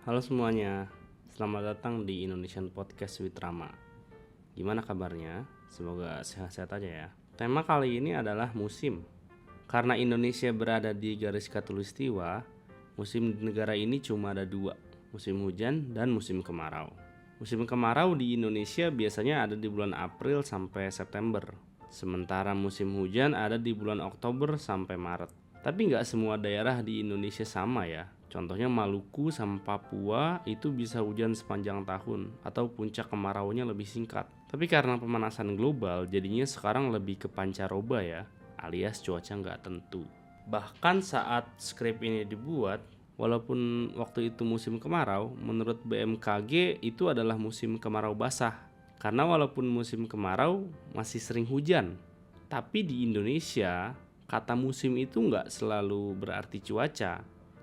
Halo semuanya, selamat datang di Indonesian Podcast with Rama. Gimana kabarnya? Semoga sehat-sehat aja ya. Tema kali ini adalah musim. Karena Indonesia berada di garis khatulistiwa, musim di negara ini cuma ada dua, musim hujan dan musim kemarau. Musim kemarau di Indonesia biasanya ada di bulan April sampai September. Sementara musim hujan ada di bulan Oktober sampai Maret. Tapi nggak semua daerah di Indonesia sama ya. Contohnya Maluku sama Papua itu bisa hujan sepanjang tahun atau puncak kemaraunya lebih singkat. Tapi karena pemanasan global jadinya sekarang lebih ke pancaroba ya, alias cuaca nggak tentu. Bahkan saat skrip ini dibuat, walaupun waktu itu musim kemarau, menurut BMKG itu adalah musim kemarau basah. Karena walaupun musim kemarau masih sering hujan. Tapi di Indonesia, kata musim itu nggak selalu berarti cuaca.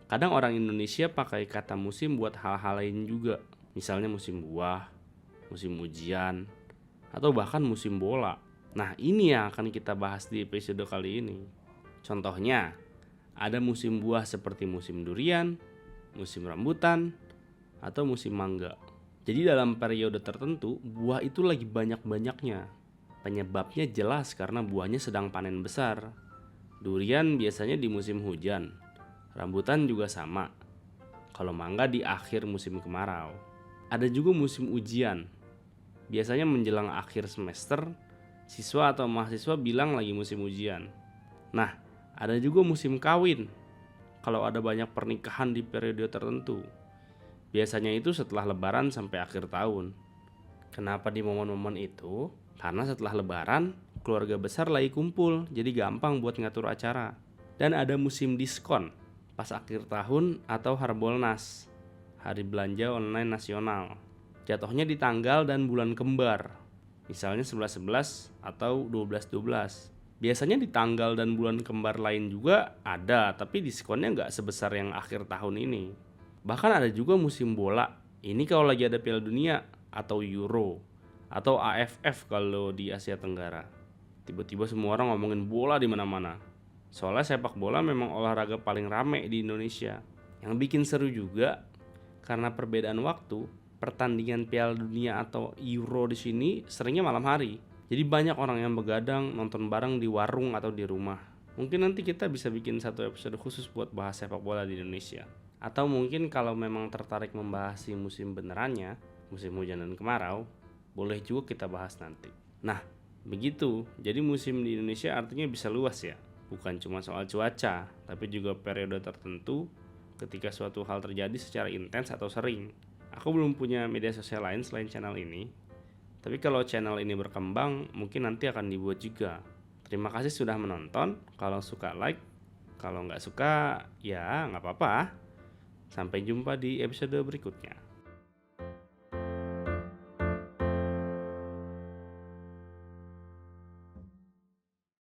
Kadang orang Indonesia pakai kata musim buat hal-hal lain juga. Misalnya musim buah, musim ujian, atau bahkan musim bola. Nah, ini yang akan kita bahas di episode kali ini. Contohnya, ada musim buah seperti musim durian, musim rambutan, atau musim mangga. Jadi dalam periode tertentu, buah itu lagi banyak-banyaknya. Penyebabnya jelas karena buahnya sedang panen besar. Durian biasanya di musim hujan. Rambutan juga sama. Kalau mangga di akhir musim kemarau. Ada juga musim ujian. Biasanya menjelang akhir semester, siswa atau mahasiswa bilang lagi musim ujian. Nah, ada juga musim kawin. Kalau ada banyak pernikahan di periode tertentu. Biasanya itu setelah lebaran sampai akhir tahun. Kenapa di momen-momen itu? Karena setelah lebaran, keluarga besar lagi kumpul, jadi gampang buat ngatur acara. Dan ada musim diskon, pas akhir tahun atau Harbolnas, hari belanja online nasional. Jatuhnya di tanggal dan bulan kembar, misalnya 11-11 atau 12-12. Biasanya di tanggal dan bulan kembar lain juga ada, tapi diskonnya nggak sebesar yang akhir tahun ini. Bahkan ada juga musim bola, ini kalau lagi ada Piala Dunia atau Euro atau AFF kalau di Asia Tenggara. Tiba-tiba semua orang ngomongin bola di mana-mana. Soalnya sepak bola memang olahraga paling rame di Indonesia. Yang bikin seru juga karena perbedaan waktu, pertandingan Piala Dunia atau Euro di sini seringnya malam hari. Jadi banyak orang yang begadang nonton bareng di warung atau di rumah. Mungkin nanti kita bisa bikin satu episode khusus buat bahas sepak bola di Indonesia. Atau mungkin kalau memang tertarik membahas si musim benerannya, musim hujan dan kemarau, boleh juga kita bahas nanti. Nah, begitu. Jadi musim di Indonesia artinya bisa luas ya. Bukan cuma soal cuaca, tapi juga periode tertentu ketika suatu hal terjadi secara intens atau sering. Aku belum punya media sosial lain selain channel ini. Tapi kalau channel ini berkembang, mungkin nanti akan dibuat juga. Terima kasih sudah menonton. Kalau suka like, kalau nggak suka ya nggak apa-apa. Sampai jumpa di episode berikutnya.